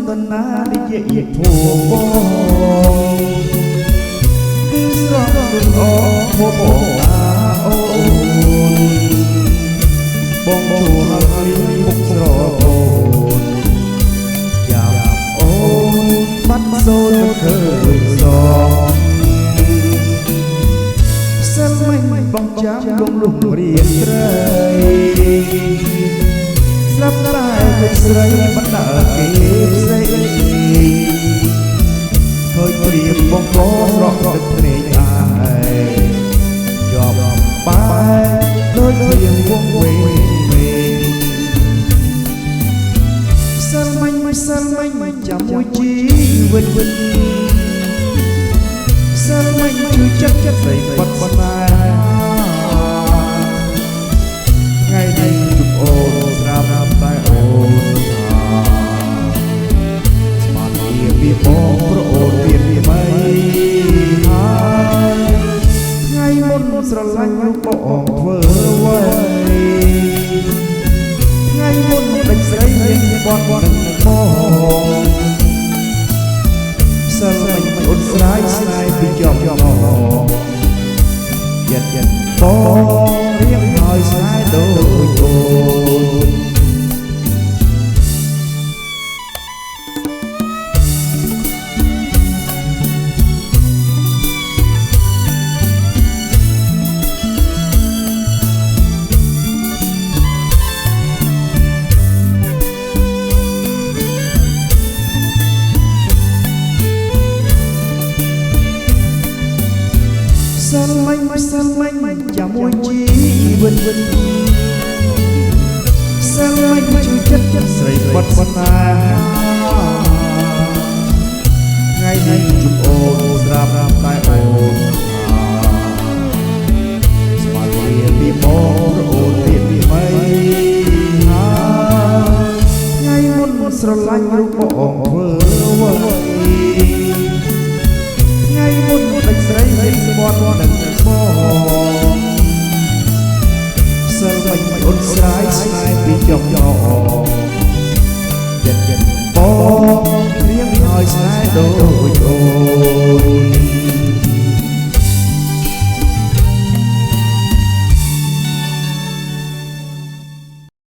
តណានិយាយភួងបងគឺស្រស់គុណអភួងបងតាអូនបងជួហើយមុខស្រអូនចាំអូនបាត់សូនមិនឃើញសងសិនមិនបងចាំលងលងរៀនត្រីស្លាប់តែមិនស្រីបណ្ដាគេផ្សេងឃើញព្រៀបបងបរកទឹកភ្នែកអាយជាប់បែដូចព្រៀងវងវែងសិនមិនចាំមួយជីវិតសិនមិនជួយចិត្តស្រីបាត់ស្នេហាថ្ងៃនេះជួបអូនស្រាប់តែអូនស្មានវាពីបងប្រអូនមានថ្មីហើយថ្ងៃមុនស្រឡាញ់រូបបងធ្វើអ្វីថ្ងៃមុនដេញស្រីមានបននឹងបងសិនមិនអូនស្រាយស្នេហ៍ពីជាប់មកចិត្តបងរៀងហើយស្នេហ៍ដូចអូនសិនមិនចាំមួយជីវិតសិនមិនជួយចិត្តស្រីបាត់ស្នេហាថ្ងៃនេះជួបអូនស្រាប់តែអូនស្មានវាពីបងប្រអូនមានថ្មីហើយថ្ងៃមុនស្រឡាញ់រូបបងធ្វើអ្វីថ្ងៃមុនដេញស្រីលេងស្បត់នឹងបងសិនមិនអូនស្រាយស្នេហ៍ពីចុកចោ